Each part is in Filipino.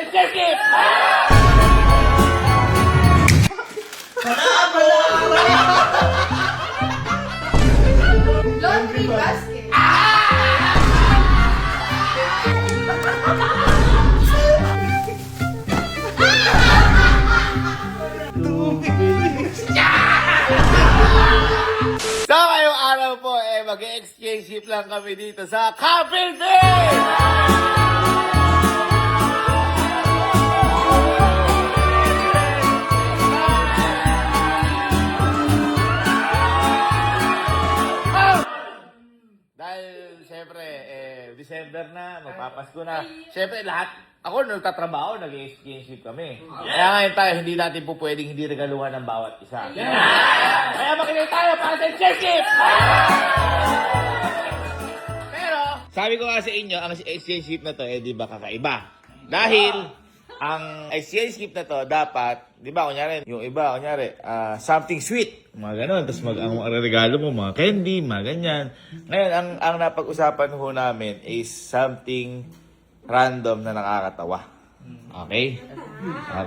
Chef! Laundry basket. So, ngayong araw po, mag-exchange ship lang kami dito sa Cavite! Dahil, syempre, December na, magpapasko na. Syempre, lahat, ako nagtatrabaho, nag-exchange ship kami. Kaya ngayon tayo, hindi natin po pwedeng hindi regaluhan ng bawat isa. Kaya makinig tayo para sa exchange ship! Pero, sabi ko nga sa inyo, ang exchange ship na to, di ba kakaiba? Dahil, ang exchange gift na to, dapat, di ba, kunyari, yung iba, kunyari, something sweet. Mga ganun. Tapos ang regalo mo, mga candy, mga ganyan. Ngayon, ang napag-usapan ho namin is something random na nakakatawa. Okay?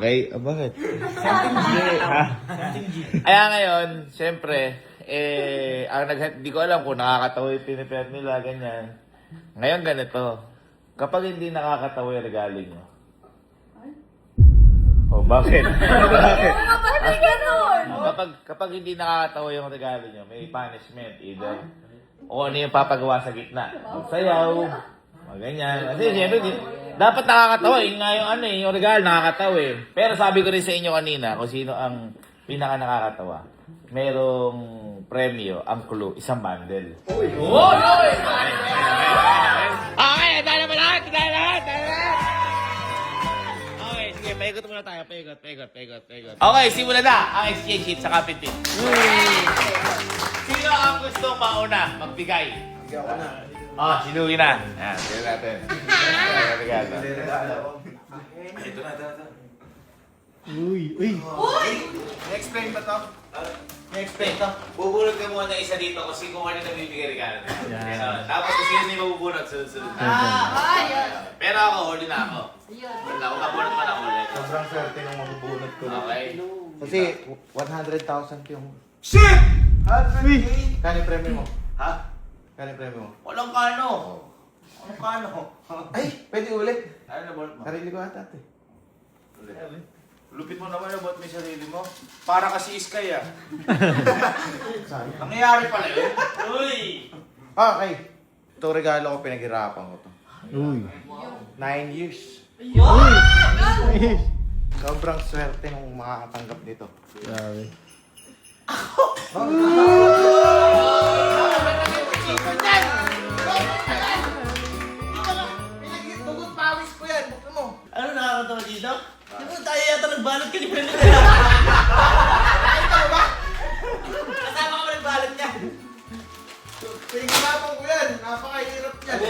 Okay? Bakit? Something G. Kaya ngayon, syempre, hindi ko alam kung nakakatawa yung pinipare nila, ganyan. Ngayon, ganito. Kapag hindi nakakatawa yung regalo nyo, oh, bakit? Bakit? Bakit ganun? Kapag hindi nakakatawa yung regalo nyo, may punishment either. O ano yung papagawa sa gitna. Magsayaw. Ganyan. Kasi siyempre, dapat nakakatawa. Yung nga yung regalo nakakatawa eh. Pero sabi ko rin sa inyo kanina, kung sino ang pinaka nakakatawa. Merong premyo, ang clue, isang bundle. Uy! Okay, dahil naman lahat! Paikot muna tayo. Paikot. Okay, simulan na ang exchange sheet sa Kapit Team. Sino ang gusto mauna magbigay? Hindi ako na. Sinuwi na. Yan, tignan natin. Regalo. Ito na. Uy! I-explain ba to? I-explain to. Bubunot ka muna isa dito kasi kung ano na bibigay regalo. Yan. Tapos kasi hindi mabubunot, sunod-sunod. Yun. Pero ako, huli na ako. Yun. Wala ko kabunot pa na huli. Sobrang swerte nung mabubunot ko. Okay. Kasi 100,000 yung... Shit! Kano yung premyo mo? Ha? Kano yung premyo mo? Walang kano. Walang kano. Ay! Pwede ulit! Ano na bunot mo? Sarili ko ata ito. Lupit mo naman about may sarili mo. Para kasi iskay ah. Sorry. Nangyayari pala yun. Uy! Okay. Ito regalo ko, pinaghirapan ko to. Uy! 9 years. Sobrang swerte nung makakatanggap nito. Grabe. Tugot pawis ko yan. Buksan mo. Ano nakakatawa dito? Di ba tayo yata nagbalot ka ni Brenda? Kasama ka ba nagbalot niya? Pinaghirapan ko yan. Napakahirap yan.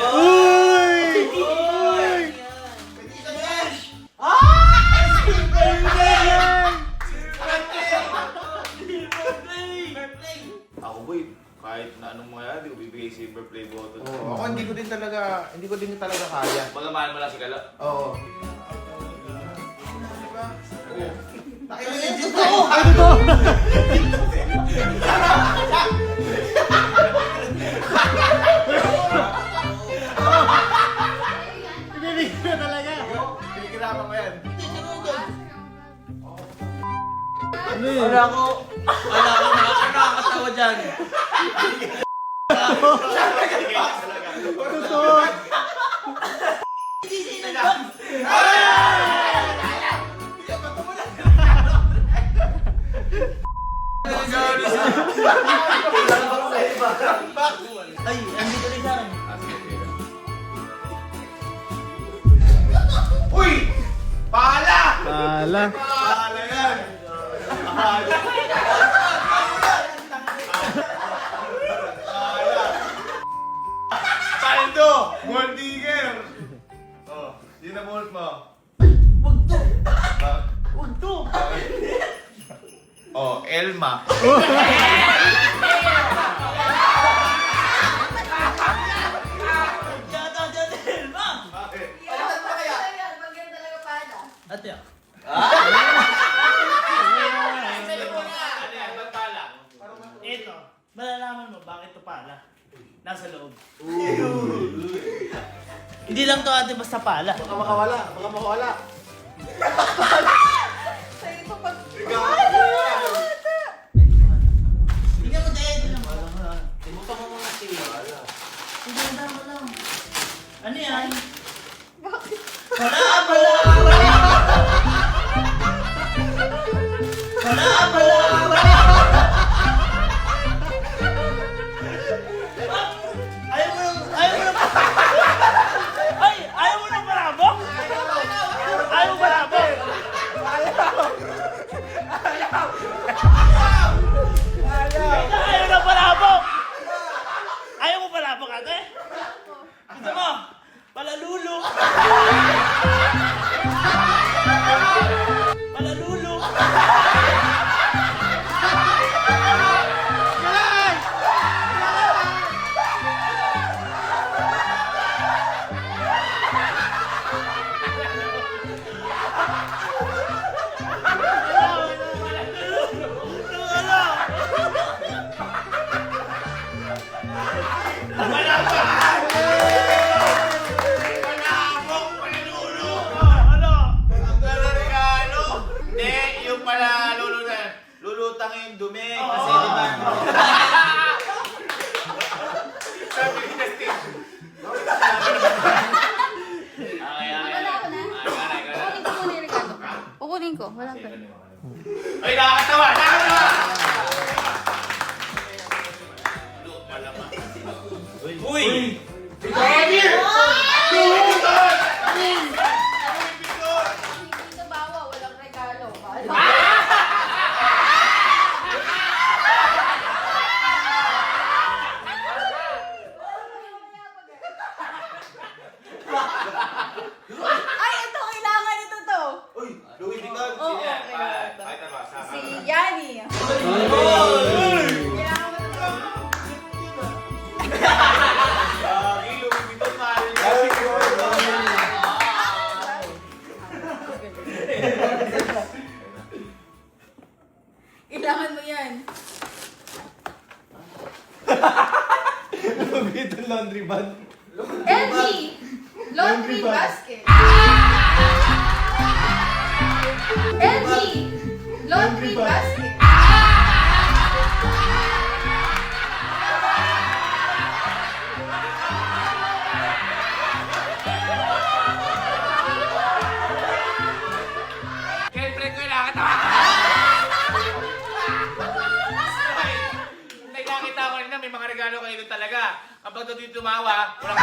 Ako boy, kahit na anong mga di ko bibigay silver play button. Oo, ako hindi ko din talaga kaya. Magamaan mo lang si Kalo. Oo. Pinibig na talaga! Pinaghirapan ko yan. Ano yun? Wala ko nakakatawa dyan. Totoo! Ay, andito rin sa akin. Uy! Paala! Pala! Paala yan! Paldo! Gold digger! Oh, yun na bullet mo. Wag to! Ba- Wag to! Oh, Elma. Yata dyan, Elma! Bakit? Yan, maganda talaga pala. Ate ah. Ito, malalaman mo bakit ito pala. Nasa loob. Hindi lang to ate basta pala. Baka makawala. Baka makawala. Sa'yo ito pag... Tingnan mo tayo. Tibutan mo mga tiyo. Tingnan mo lang. Ano yan? Bakit? Wala! Wala! Wala! Wala! Ayaw mo nang... Ayaw mo nang... Ay! Ayaw mo nang malabok? Ayaw mo malabok? Ayaw nang malabok? Ayaw mo malabok, ate? Gusto mo? Palalulo! Palalulo! Hindi, yung pala lulutang yung dumi. Kasi di ba? Sabi ni Justin. Okay. Wala ko na. Kukunin ko muna yung regalo. Kukunin ko. Wala pa. Ay, nakakatawa! Nakakatawa! Uy! Dito bawa, walang regalo. Ay, ito kailangan ito to. Uy! Louis Vuitton! Oo, Sino yan? kailangan to. Pakita mo, sa Si Yani. Kailangan mo ito. Louis Vuitton, mahal niya. Kailangan mo yan. Lumitan laundry van. LG! Laundry basket. LG! Laundry basket. Girlfriend ko yung nakakatawa! Nakita ko na may mga regalo kayo doon talaga. Kapag doon dito tumawa, walang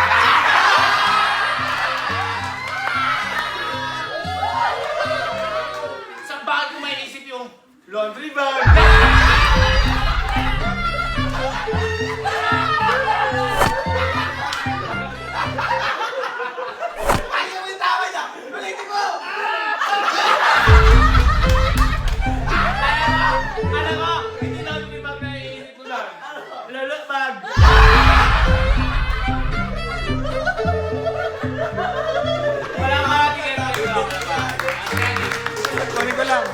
Saan bakit ko may isip yung laundry bag? Ayaw mo yung tawa niya! Ulitin mo! Alam mo, hindi laundry bag na iisip ko lang. Lolo bag! Wala ka tingin ko. Kunin ko lang.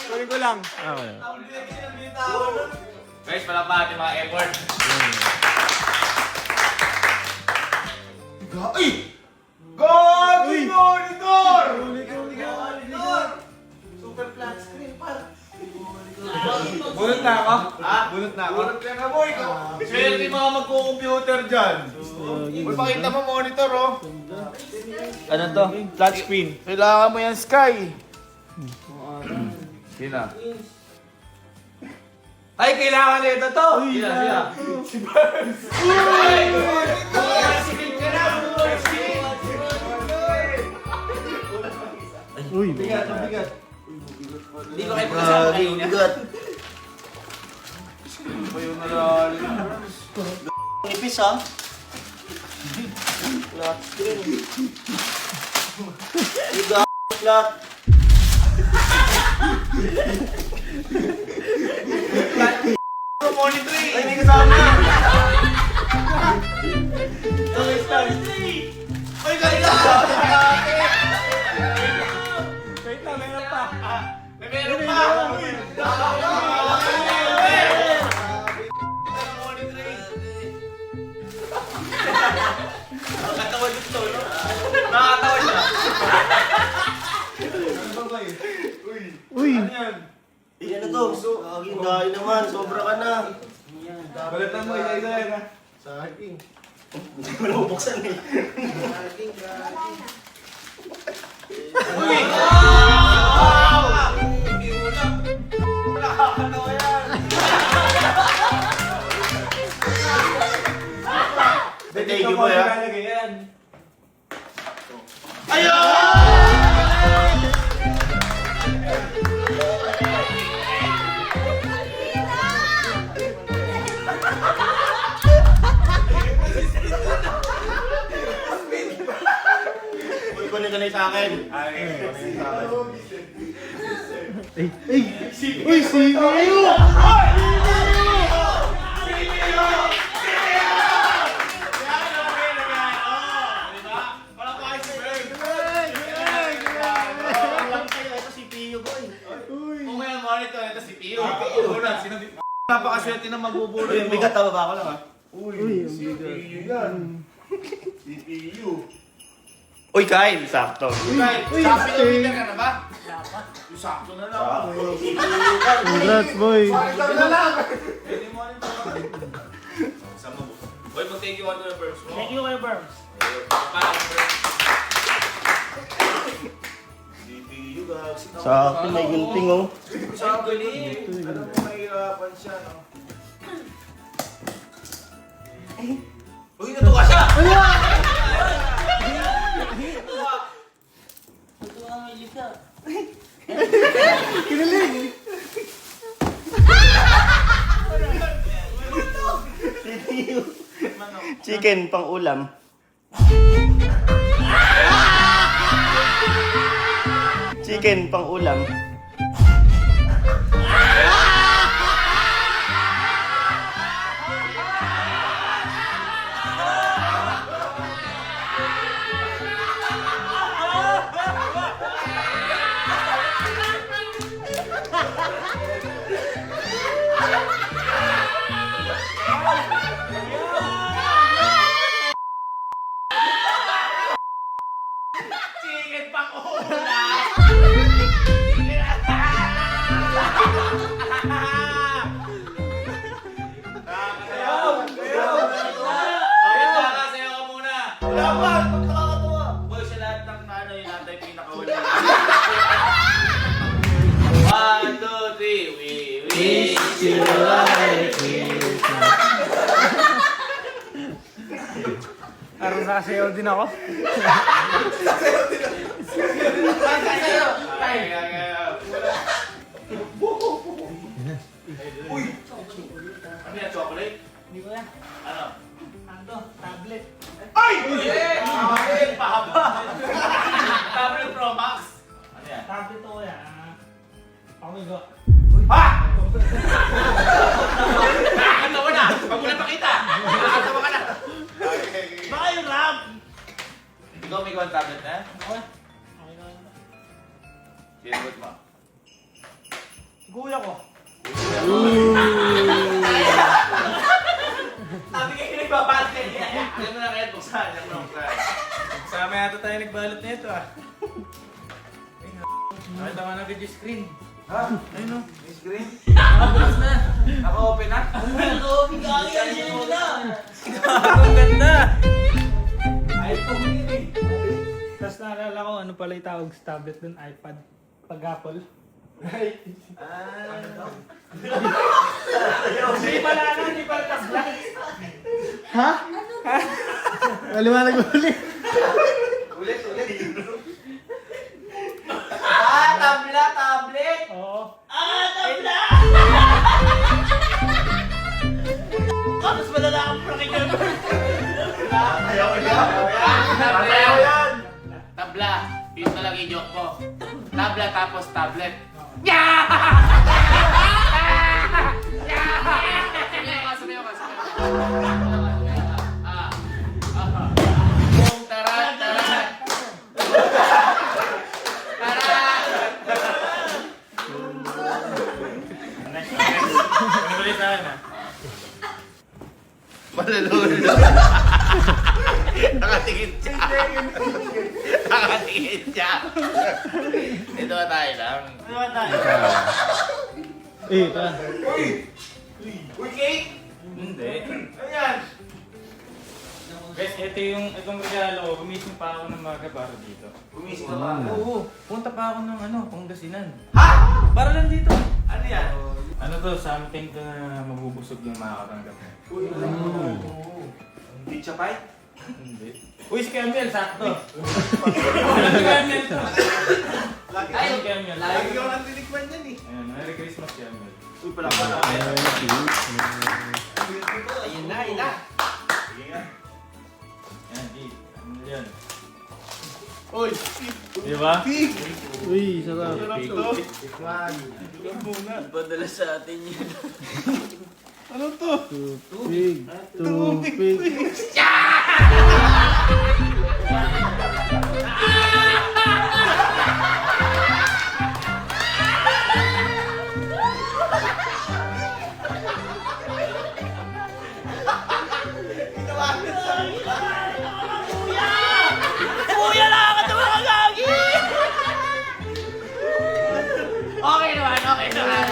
Kunin ko lang. Ah, wala. Guys, palapati mga effort. Ay! Gagi monitor! Super flat screen pa. Bunot na ako? Ha? Bunot na ako? Bunot ka na mo, ikaw. Swerte mga magko-computer dyan. Uy, pakita mo monitor, oh. Ano to? Flat screen. Kailangan mo yan, Sky. Sina? Ay, kailangan nito to! Sina? Uy, Bigat, bigat. Hindi ko kayo pagkasama kayo na. Kayo nalalim. Nipis ha? Flat screen. Flat. Monitor eh. Ay, hindi kasama. Ay, ganito. Wait lang, Uy! Yan na to. Aging dahil naman. Sobra ka na. Balatan mo, isa-isa yan ha. Saging. Hindi mo na bubuksan eh. Nakakatawa yan. Thank you, boy, ha? Kunin ka na yung sa akin. Uy, CPU! Napakaswerte na magbubulot Uy, mo. bigat tama ba ako lang ha? Uy, ang CPU yan. CPU. Uy, Kyle, sakto. Uy, sabi ng winner ka na ba? Yung sakto na lang. Congrats, boy! Sakto na lang. Pwede mo rin ito. Sama mo. Boy, mag-thank you one to the verbs mo. Thank you, Kuya Berms. CPU, guys. Sa akin, may gunting oh. Sa galing. Alam mo, mahirapan siya, no? Uy, natuwa siya! Kinilig! Chicken pang ulam. Chicken pang ulam. Dapat! Pagkakatawa! Boy, sa lahat ng ano yung natay pinakawala. 1, 2, 3. We wish you life. Parang sasayaw din ako. Uy! Ano yan, chocolate? Hindi ko yan. Ano? Ano? Tablet. Ay! Tablet! Pahaba! Tablet Pro Max! Ano yan? Tablet ko yan. Pamigo. Ha! Nakakatawa na! Huwag mo na pakita! Nakakatawa ka na! Baka yung RAM! Ikaw may gawang tablet na? Okay. Sinagot mo. Kuya ko. Sabi kayo nagbabante niya. Hindi mo na kaya buksan. Hindi mo na buksan. Sama yata tayo nagbalot na ito ah. Ay, tama na video screen. Ha? Ayun o. May screen? Nakabukas na. Naka-open na? Nag-open ka kaya siya nila. Ang ganda. iPhone yun eh. Tapos naalala ko, ano pala yung tawag sa tablet dun? iPad. Pag Apple. Hindi pala ano, hindi pala tablet. Ha? Maliwanag ulit. Ulit. Tablet! Oo. Tablet! Tapos malala ang prakikal. Ayaw yan. Ayaw yan. Tabla. Yun talaga yung joke ko. Tabla tapos tablet. Sabihin ko. Boom, tarat, tarat. Tarat. Ano ulit sa akin ah? Malululo. Nakatingin siya. Nakatingin siya. Ito ba tayo lang? Ano ba tayo? Ito. Uy, cake! Hindi. Ano yan? Guys, itong regalo ko, gumising pa ako ng maga para dito. Gumising ka ba? Oo, punta pa ako ng Pangasinan. Ha? Para lang dito. Ano yan? Ano to, something to na mabubusog yung makakatanggap mo. Uy, Pizza pie? Hindi. Uy, si Kamiel, sakto. Si Kamiel to. Ay, si Kamiel. Lagi ko lang tinikman yan eh. Ayan, Merry Christmas, Kamiel. Uy, pala pala. Ayun na, ayun na. Sige nga. Ayan, di. Ano yan? Uy, Di ba? Uy, sarap. sarap to. Padala sa atin yun. Tubig. Tubig. Kuya, nakakatawa ka gagi! Okay naman, okay naman.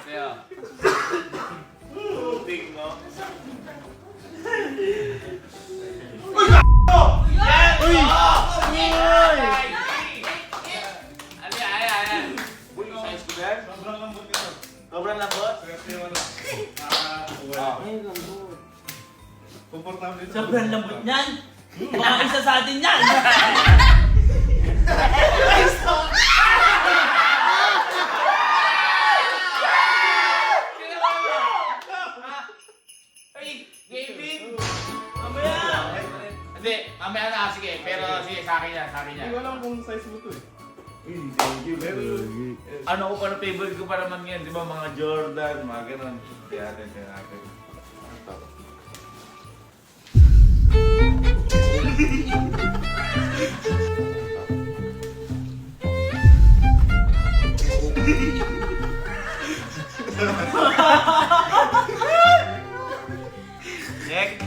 Sa'yo. Tubig, no? Uy! Ano yan? Ayan. Uy, size ko yan? Sobrang lambot nito. Sobrang lambot? Sobrang lambot niyan. Baka isa sa atin yan. Ay, David! Mamaya. Hindi, mamaya na. Sige, pero sige, sa akin yan, sa akin yan. Wala kung size mo to eh. Ano ko pa na favorite ko pa naman yan, di ba? Mga Jordan, mga ganun. Kaya natin, kaya natin. Ano to? Next!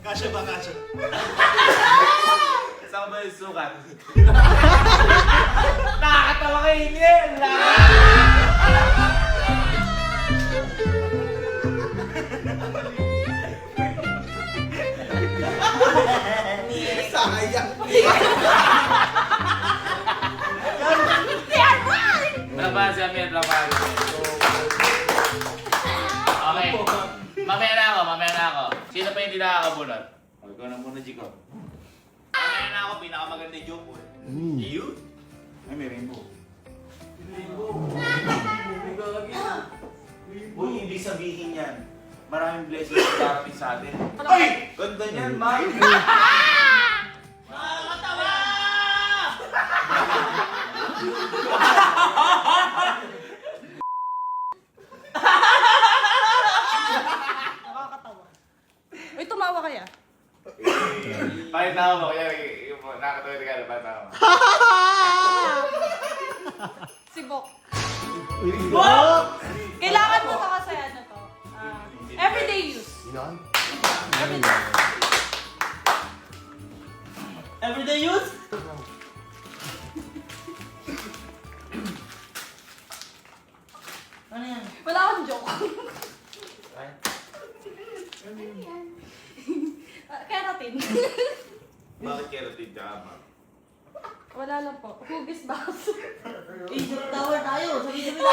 Kasya ba, kasya? Saan ba yung sukat? Nakakatawa kay Iniel! Sayang! Laban si Amir, laban. Okay. Mamaya na ako. Sino pa hindi nakakabunot? O, ikaw na muna, Chico. Mamaya na ako, pinakamaganda yung joke ko eh. You? Ay, may rainbow. Uy, ibig sabihin yan. Maraming blessings na darating sa atin. Ay! Ganda niyan, Mike! Nakakatawa! Nakakatawa. Uy, tumawa kaya? Pakita mo, kaya yung nakakatawa yung regalo, pakita mo. Si Bok. Bok! Kailangan mo sa kasi ano to. Everyday use. Everyday. Everyday use? Ano yan? Wala akong joke. Keratin. Bakit keratin tsaka ma? Wala lang po. Hugis box. Egypt Tower tayo. Sabihin mo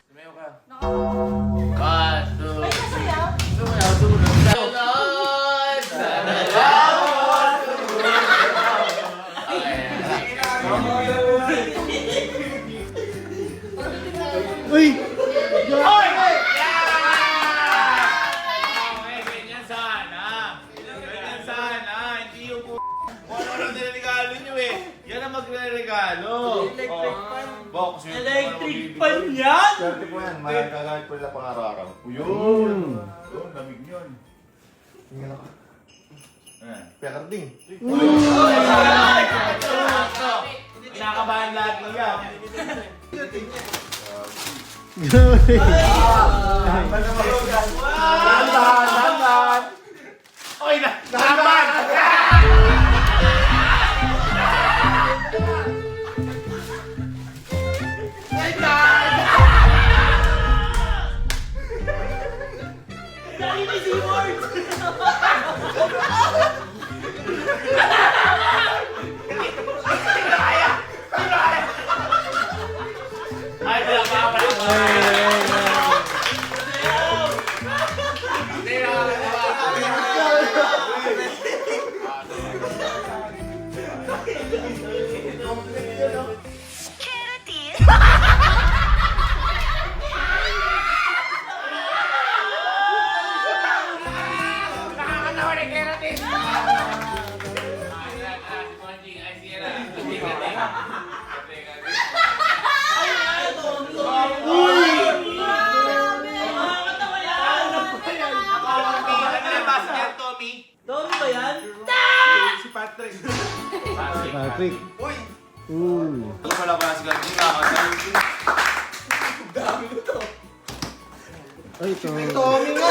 Sumayo ka. Naka- 1, 2, Ay, masaya. sumayaw, sumunod. Sunod! Sanalaw! Uy! Okay, ganyan sana. Ganyan sana. Hindi yung kung ano nilaregalo nyo eh. Yan ang magre-regalo. Electric fan. Box. Electric fan yan! po yan. Magagamit po nila pang araw-araw. Yun, lamig yun. Ayan. Pekarding. Kinakabahan lahat ng yan. Dahan! Oy, naman! Ay, wala pa. Tommy ba yan? Si Patrick. Patrick. Uy! Ooh. Wala pa si Gandhi kakasal. Ay, ito. Tommy nga!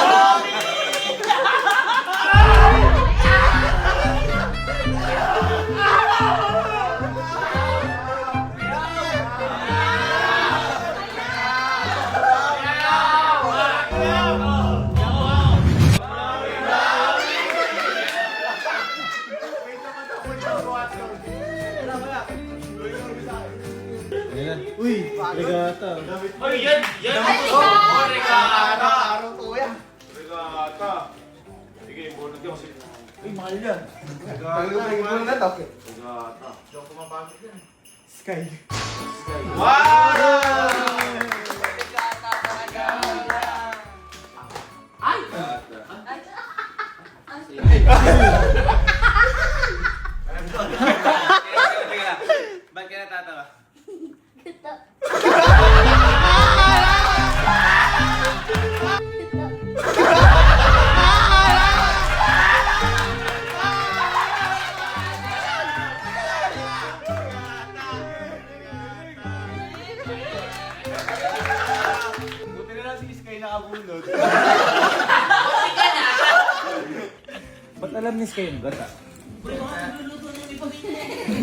Ayan na. Uy, regata. Oy, yan! Yan! Ay, Regata! Araw to yan. Regata. Sige, bunod ka kasi. Uy, mahal yan. Regata. na to. Regata. Diyan kumapasok yan. Sky. Wow! Ba't ka natatawa? Buti na lang si Sky nakabunod. Ba't alam ni Sky yung gata?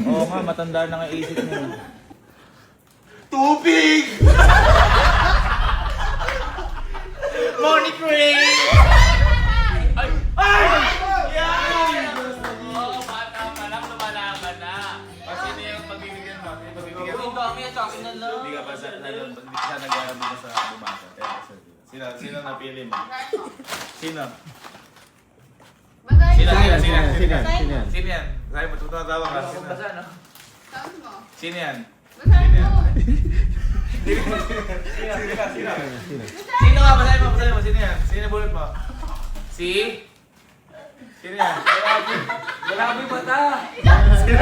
Oo nga, matanda na nga isip niya. Tubig! Morning rain! Ay! Ay! Yan! Oo, bata pa lang, lumalaban na. Kasi na yung pagbibigyan mo. Yung pagbibigyan mo. Tommy at akin na lang. Hindi ka pa sa hindi ka nag-aaral mo sa bumasa. Sino napili mo? Sino? Basahin mo. Sino yan? Sabi mo, tutatawa ka. Sino? Basahin mo. Sino yan? Basahin mo. Sino nga? Basahin mo. Sino yan? Sino yung bullet mo? Si? Sino yan? Grabe ba ta? Sino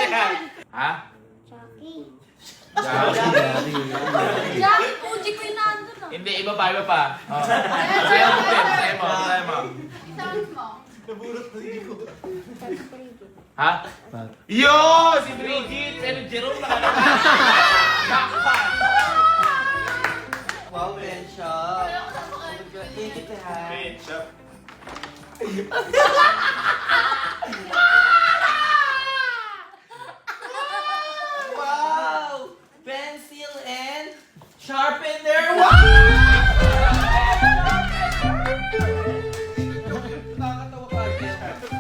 yan? Ha? Jack, uji ko yung nandun ah. Hindi, iba pa. Oh. Sayo mo, Tim. Sayo mo. Isahan mo. Ha? Yo! Si Bridget! Pero Jerome nakalala. Jackpot! Wow, Bensha. Thank you, Tehan. Ketchup. Wow! Pencil and sharpener. Wow! Nakakatawa ka rin.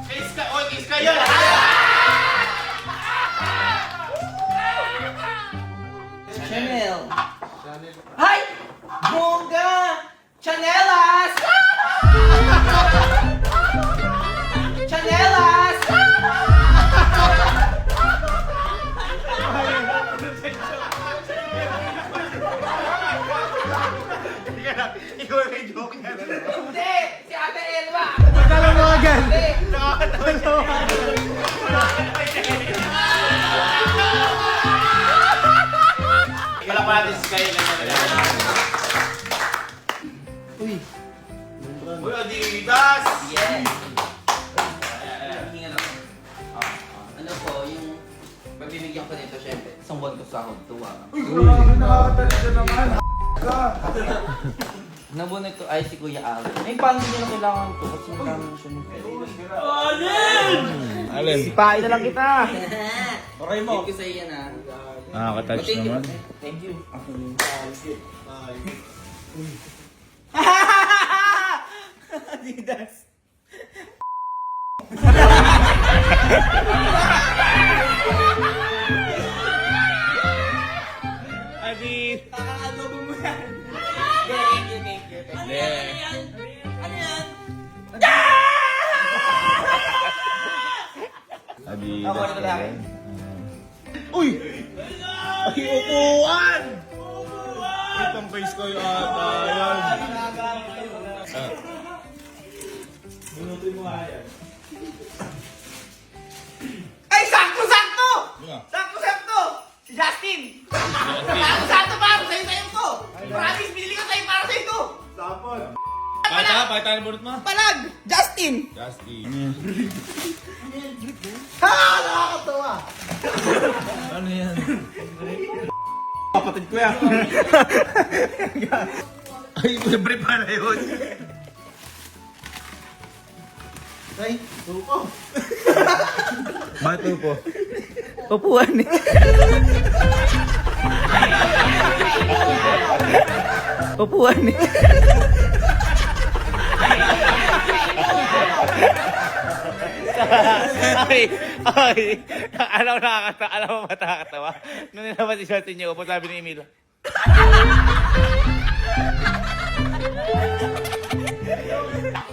Kiss ka! Oy, kiss ka yun! Chanel. Hi! Bongga! Chanelas! Chanelas! Ikaw may joke yan. Hindi! Si Ate Elma! Magkala mo agad. natin si Kyle na talaga. Uy. Uy, Adidas! Yes. Hingan ako. Ano po, yung pagbibigyan ko nito, syempre, isang buwan ko sahod, tuwa. Nakakatalito naman. Nabuno ito ay si Kuya Al. May paano hindi na kailangan to kasi namin siya ng Alin? Sipain na lang kita. Okay mo. Thank you sa iyan ha. Nakaka-touch Thank you. naman. Thank you. Adidas. Adi! Ano mo yan? Thank you, thank you. Ano yan? Ano yan? Adi! Ako na lang. Uy! Ay, upuan! Itong face ko yung ata. Yan. Minutin mo nga yan. Ay, sakto-sakto! Ano? Sakto-sakto! Si Justin! Sakto-sakto para sa'yo ko! Promise, binili ko sa'yo para sa'yo to! Pakita ang bunot mo. Palag! Justin! Justin. Ha! Nakakatawa! Ano yan? Kapatid ko yan. Ay, libre pala yun. Ay, suko! Bato po. Upuan eh. Upuan eh. ay, alam mo matakatawa. Nung nilabas si Justin niya, upo sabi ni Emil.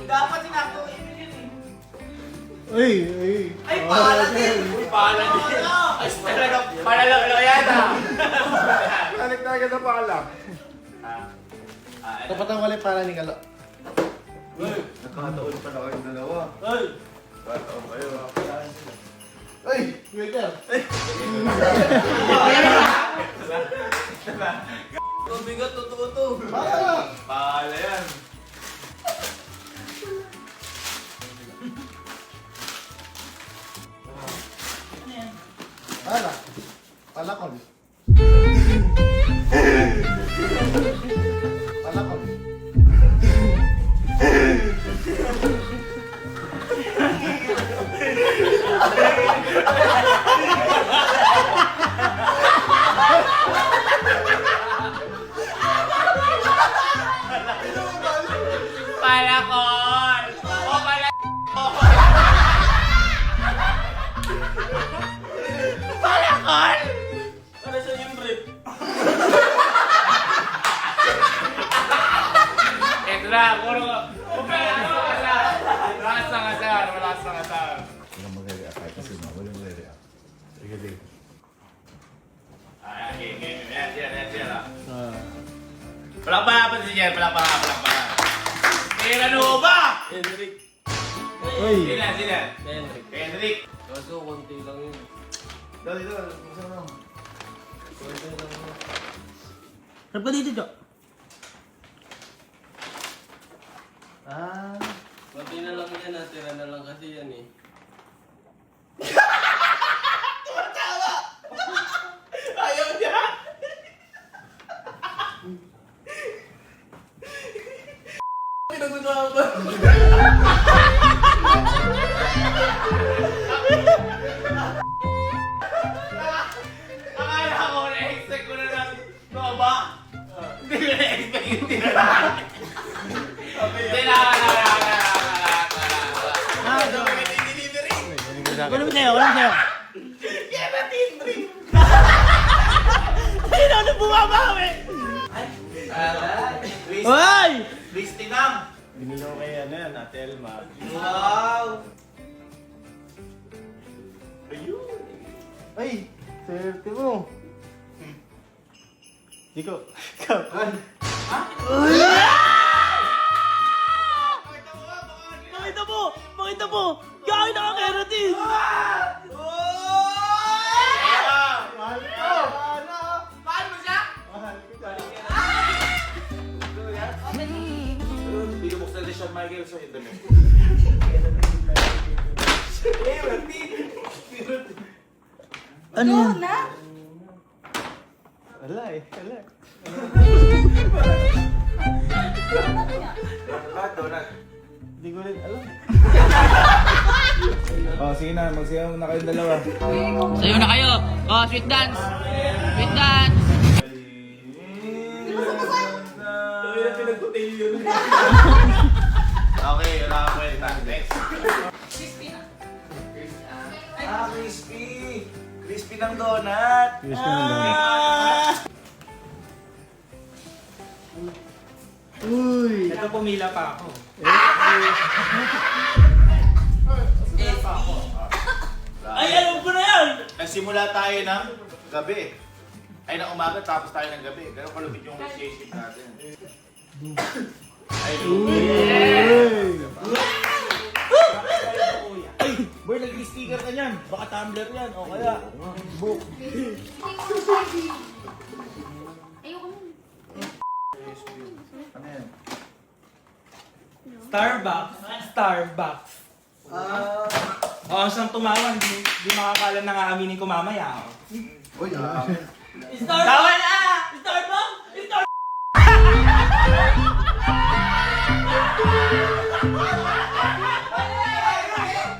Dapat sinakto ko yun eh. Uy, uy. Ay, pala din! Uy, pala din. Ay, talaga, palalalo yan ah. Balik na agad na pala. Dapat ang wala para ni Kalo. Nakataon pala kayong dalawa. Ay! Nakataon kayo. Ay! Waiter! Bigat, totoo to. Pala yan. Pala! Palakon! Palakon! Palakon! O pala Palakon! Para sa yung brief. Ito na, puro Relax lang asar, relax lang asar. Walang magre-react kahit kasi no, walang magre-react. Sige, sige. Ay, game. Yan ah. Palakpakan si Jer, palakpakan. Kaya ano ba? Henrik. Uy! Sina? Henrik. Henrik. Kaso, konti lang yun. Dali, dali. Masa na? Harap ka dito, Jo. Ah. Konti na lang yan, natira na lang kasi yan eh. Ayaw niya. Akala ko na-expect ko na ng Nova. Hindi ko na-expect yung tinala. Walang sa'yo, walang sa'yo. Sino na bumabawi? Hoy! Please, tinang. Binilo ko kay ano yan, Ate Elma. Wow! Ay! Swerte mo! Diko, ikaw. Pakita mo! Gawin na ka-keratin! Mahal ko! Mahal mo siya? Mahal. Michael, so yung damit. Ano Go yan? na! Wala eh. Wala. Donut. Hindi ko rin alam. Oh, sige na, magsayaw na kayong dalawa. Sayo na kayo. Oh, sweet dance. Sweet dance. Okay, wala ka kwenta. Next. Crispy! Crispy ng donut! Crispy ng donut. Uy! Ito pumila pa ako. Ay, alam ko na yan! Nagsimula tayo ng gabi. Ay, ng umaga, tapos tayo ng gabi. Ganun kalupit yung relationship natin. Ay, Ay! Boy, nag-sticker ka niyan. Baka tumbler yan. O kaya, book. Ayoko nun. Ano yan? Starbucks. Starbucks. Oh, siyang tumawa, hindi makakala na nga aminin ko mamaya. Uy, ah. Tawal na! Starbucks!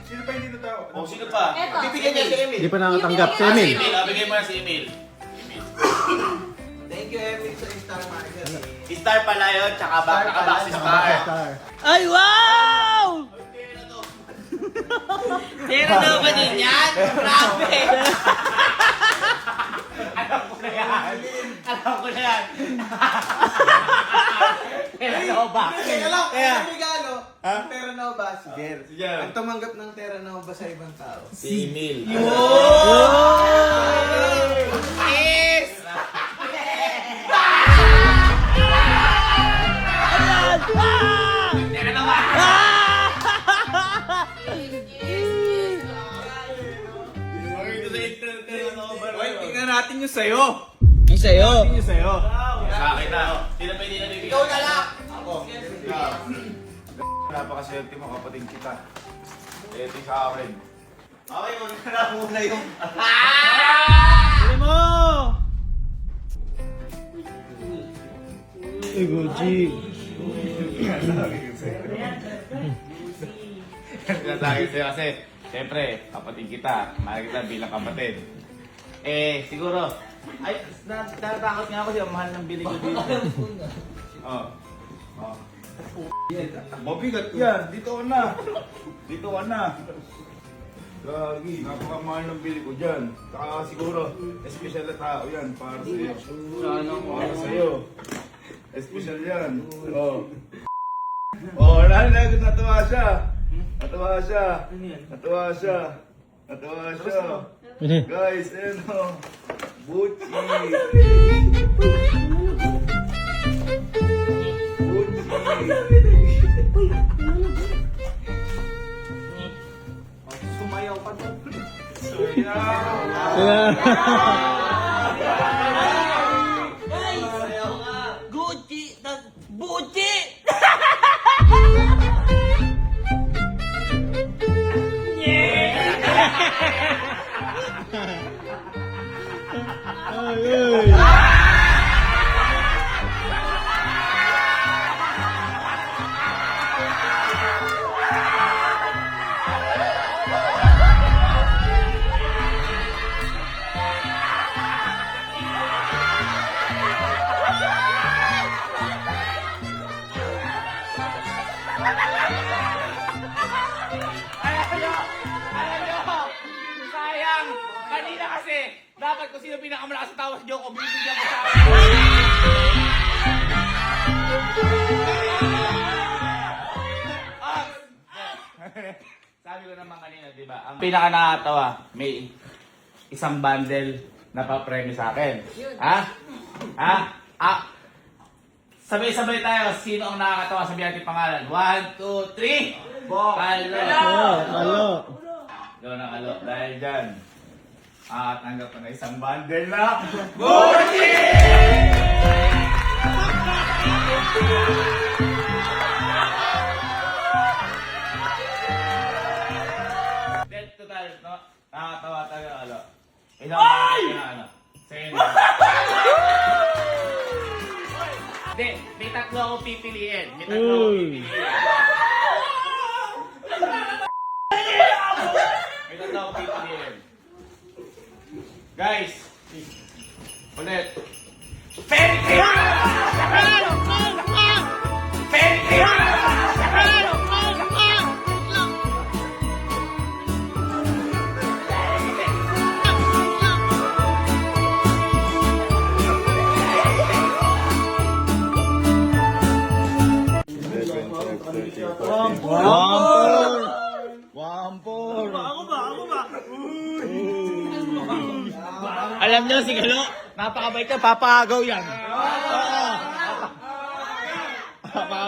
Sino pa hindi natawa? oh, sino pa? Eto. Bibigyan niya si Emil. Hindi pa nakatanggap. Si Ah, Emil. si Emil. Bigay mo na si Emil. Thank you, Emil, sa Star Market. Si Star pala yun, tsaka back si Star. Ay, wow! Tira daw ba din yan? Grabe! Alam ko na yan. Alam ko na yan. Kailan ba? Teka lang, ang regalo. Ang Terra Nova, si Jer. Si Jer. Ang tumanggap ng Terra Nova sa ibang tao. Si Emil. Yes! Teka na ba? Hoy, tingnan natin yung sayo. Yung sa'yo. Yung sayo. Sa akin na. Sino pa hindi na bibigyan? Ikaw na lang. Ako. Napakaswerte mo, kapatid kita. Ito sa akin. Okay, magkana muna yung... Pili mo! Ay, Gucci. Sinasabi sa'yo kasi, siyempre, kapatid kita. Mahal kita bilang kapatid. Eh, siguro, ay, natatakot nga ako siya, mahal ng bili ko dito. Oh. Oh. Mabigat yan. Dito ka na. Dito ka na. Gagi, napakamahal ng bili ko dyan. Saka siguro, espesyal na tao yan para sa'yo. Para sa'yo. Espesyal yan. Oh. Oh, natuwa siya. Natuwa siya. Natuwa siya. Natuwa siya. Guys, ano? Buchi. Sumayaw pa to. Gucci! Bucci! Sayang! Kanina kasi, dapat kung sino pinakamalakas sa tawa sa joke, bibigyan ko sa akin. Sabi ko naman kanina, di ba? Ang pinaka nakakatawa, may isang bundle na pa-premyo sa akin. Ha? Ha? Ah. Sabay-sabay tayo. Sino ang nakakatawa? Sabihin natin pangalan. 1, 2, 3. Kalo. Halo. Doon ang kalo. Dahil dyan, tanggap ko na isang bundle na Gucci! Hindi, may tatlo akong pipiliin. May tatlo akong pipiliin. May tatlo akong pipiliin. Guys, ulit. Very clear! Very clear! Alam niyo si Galo, napakabait niya, papagaw yan. Oo.